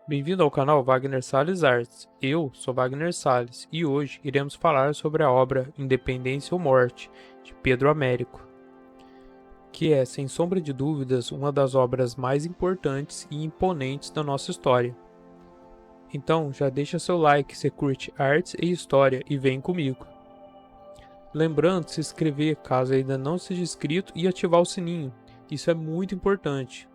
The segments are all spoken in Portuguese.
Bem-vindo ao canal Wagner Salles Artes. Eu sou Wagner Salles e hoje iremos falar sobre a obra Independência ou Morte, de Pedro Américo, que é, sem sombra de dúvidas, uma das obras mais importantes e imponentes da nossa história. Então, já deixa seu like se curte artes e história e vem comigo. Lembrando de se inscrever caso ainda não seja inscrito e ativar o sininho, isso é muito importante.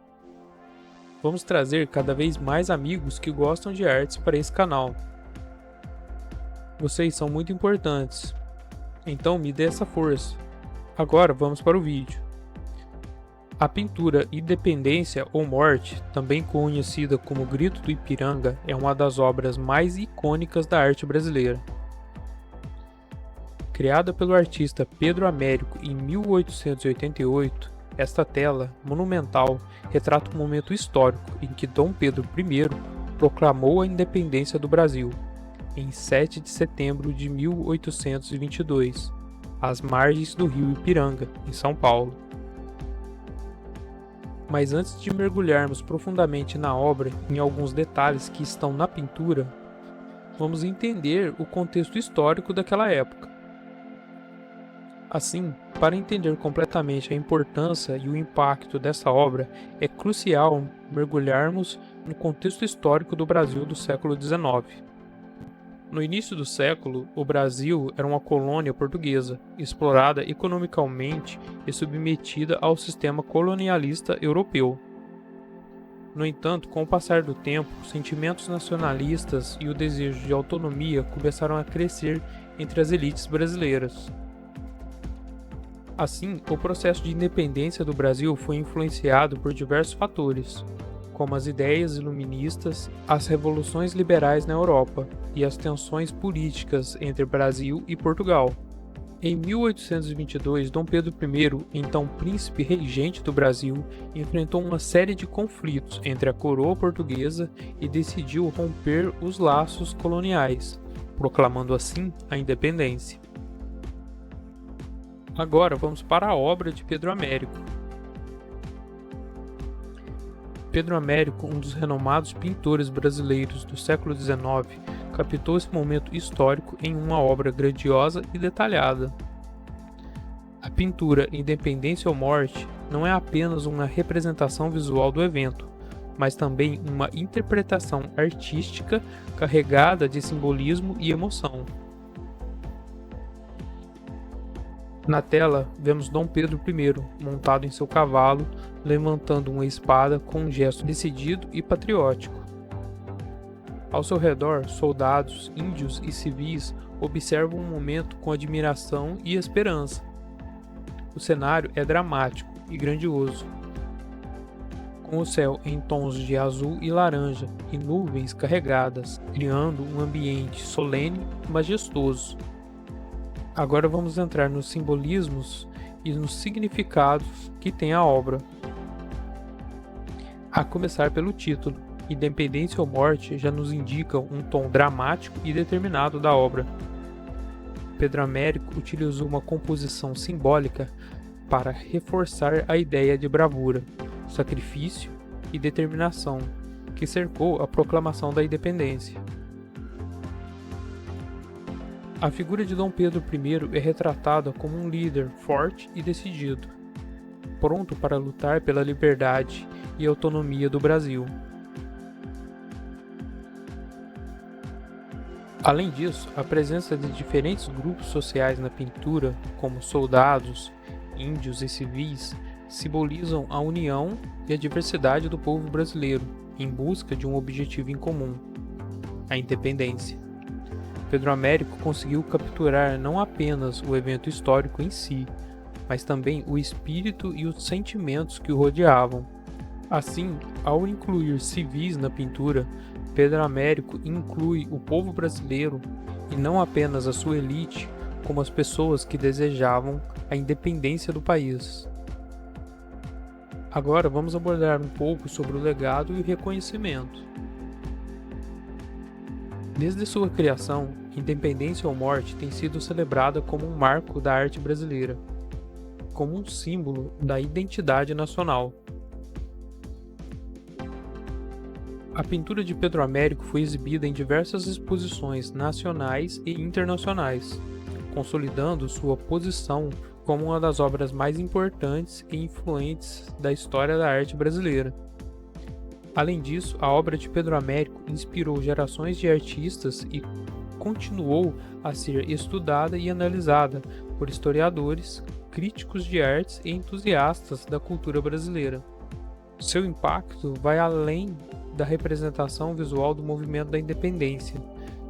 Vamos trazer cada vez mais amigos que gostam de artes para esse canal. Vocês são muito importantes, então me dê essa força. Agora vamos para o vídeo. A pintura Independência ou Morte, também conhecida como Grito do Ipiranga, é uma das obras mais icônicas da arte brasileira. Criada pelo artista Pedro Américo em 1888, esta tela monumental retrata um momento histórico em que Dom Pedro I proclamou a independência do Brasil, em 7 de setembro de 1822, às margens do rio Ipiranga, em São Paulo. Mas antes de mergulharmos profundamente na obra, em alguns detalhes que estão na pintura, vamos entender o contexto histórico daquela época. Assim, para entender completamente a importância e o impacto dessa obra, é crucial mergulharmos no contexto histórico do Brasil do século XIX. No início do século, o Brasil era uma colônia portuguesa, explorada economicamente e submetida ao sistema colonialista europeu. No entanto, com o passar do tempo, os sentimentos nacionalistas e o desejo de autonomia começaram a crescer entre as elites brasileiras. Assim, o processo de independência do Brasil foi influenciado por diversos fatores, como as ideias iluministas, as revoluções liberais na Europa e as tensões políticas entre Brasil e Portugal. Em 1822, Dom Pedro I, então príncipe regente do Brasil, enfrentou uma série de conflitos entre a coroa portuguesa e decidiu romper os laços coloniais, proclamando assim a independência. Agora vamos para a obra de Pedro Américo. Pedro Américo, um dos renomados pintores brasileiros do século XIX, captou esse momento histórico em uma obra grandiosa e detalhada. A pintura Independência ou Morte não é apenas uma representação visual do evento, mas também uma interpretação artística carregada de simbolismo e emoção. Na tela, vemos Dom Pedro I, montado em seu cavalo, levantando uma espada com um gesto decidido e patriótico. Ao seu redor, soldados, índios e civis observam o momento com admiração e esperança. O cenário é dramático e grandioso, com o céu em tons de azul e laranja e nuvens carregadas, criando um ambiente solene e majestoso. Agora vamos entrar nos simbolismos e nos significados que tem a obra. A começar pelo título, Independência ou Morte já nos indica um tom dramático e determinado da obra. Pedro Américo utilizou uma composição simbólica para reforçar a ideia de bravura, sacrifício e determinação que cercou a proclamação da independência. A figura de Dom Pedro I é retratada como um líder forte e decidido, pronto para lutar pela liberdade e autonomia do Brasil. Além disso, a presença de diferentes grupos sociais na pintura, como soldados, índios e civis, simbolizam a união e a diversidade do povo brasileiro em busca de um objetivo em comum, a independência. Pedro Américo conseguiu capturar não apenas o evento histórico em si, mas também o espírito e os sentimentos que o rodeavam. Assim, ao incluir civis na pintura, Pedro Américo inclui o povo brasileiro e não apenas a sua elite, como as pessoas que desejavam a independência do país. Agora vamos abordar um pouco sobre o legado e o reconhecimento. Desde sua criação, Independência ou Morte tem sido celebrada como um marco da arte brasileira, como um símbolo da identidade nacional. A pintura de Pedro Américo foi exibida em diversas exposições nacionais e internacionais, consolidando sua posição como uma das obras mais importantes e influentes da história da arte brasileira. Além disso, a obra de Pedro Américo inspirou gerações de artistas e continuou a ser estudada e analisada por historiadores, críticos de artes e entusiastas da cultura brasileira. Seu impacto vai além da representação visual do movimento da independência,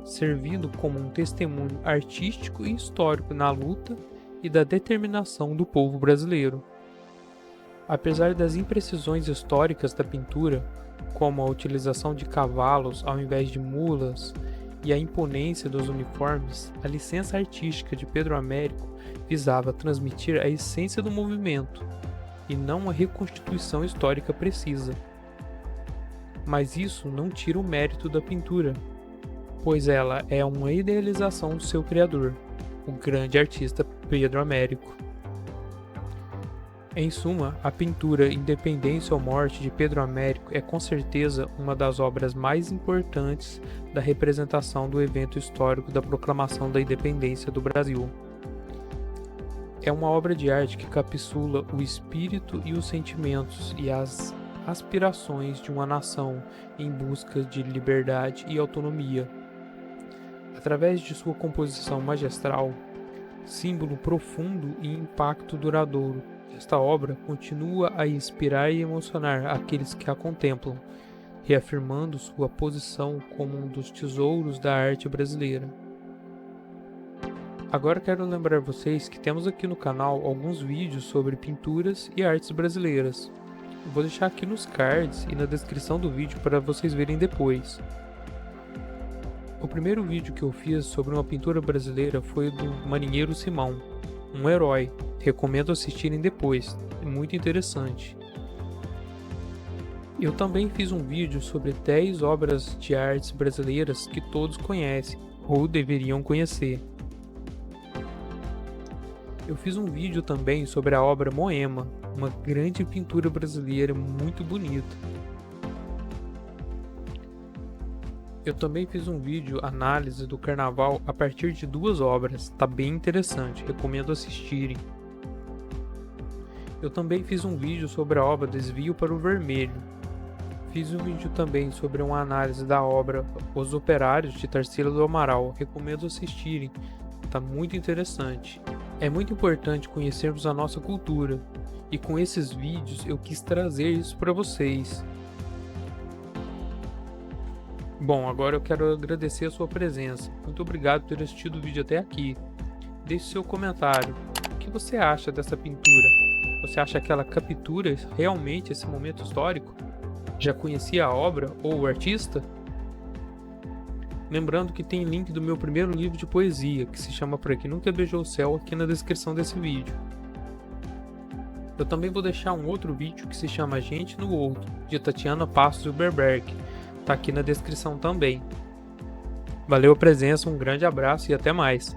servindo como um testemunho artístico e histórico na luta e da determinação do povo brasileiro. Apesar das imprecisões históricas da pintura, como a utilização de cavalos ao invés de mulas e a imponência dos uniformes, a licença artística de Pedro Américo visava transmitir a essência do movimento, e não uma reconstituição histórica precisa. Mas isso não tira o mérito da pintura, pois ela é uma idealização do seu criador, o grande artista Pedro Américo. Em suma, a pintura Independência ou Morte de Pedro Américo é com certeza uma das obras mais importantes da representação do evento histórico da proclamação da independência do Brasil. É uma obra de arte que capsula o espírito e os sentimentos e as aspirações de uma nação em busca de liberdade e autonomia. Através de sua composição magistral, símbolo profundo e impacto duradouro, esta obra continua a inspirar e emocionar aqueles que a contemplam, reafirmando sua posição como um dos tesouros da arte brasileira. Agora quero lembrar vocês que temos aqui no canal alguns vídeos sobre pinturas e artes brasileiras. Eu vou deixar aqui nos cards e na descrição do vídeo para vocês verem depois. O primeiro vídeo que eu fiz sobre uma pintura brasileira foi do Marinheiro Simão, um herói. Recomendo assistirem depois, é muito interessante. Eu também fiz um vídeo sobre 10 obras de artes brasileiras que todos conhecem, ou deveriam conhecer. Eu fiz um vídeo também sobre a obra Moema, uma grande pintura brasileira muito bonita. Eu também fiz um vídeo análise do Carnaval a partir de 2 obras, tá bem interessante, recomendo assistirem. Eu também fiz um vídeo sobre a obra Desvio para o Vermelho. Fiz um vídeo também sobre uma análise da obra Os Operários de Tarsila do Amaral, recomendo assistirem, tá muito interessante. É muito importante conhecermos a nossa cultura, e com esses vídeos eu quis trazer isso para vocês. Bom, agora eu quero agradecer a sua presença. Muito obrigado por ter assistido o vídeo até aqui. Deixe seu comentário. O que você acha dessa pintura? Você acha que ela captura realmente esse momento histórico? Já conhecia a obra ou o artista? Lembrando que tem link do meu primeiro livro de poesia, que se chama Pra Quem Nunca Beijou o Céu, aqui na descrição desse vídeo. Eu também vou deixar um outro vídeo que se chama Gente no Outro, de Tatiana Passos Uberberg, tá aqui na descrição também. Valeu a presença, um grande abraço e até mais!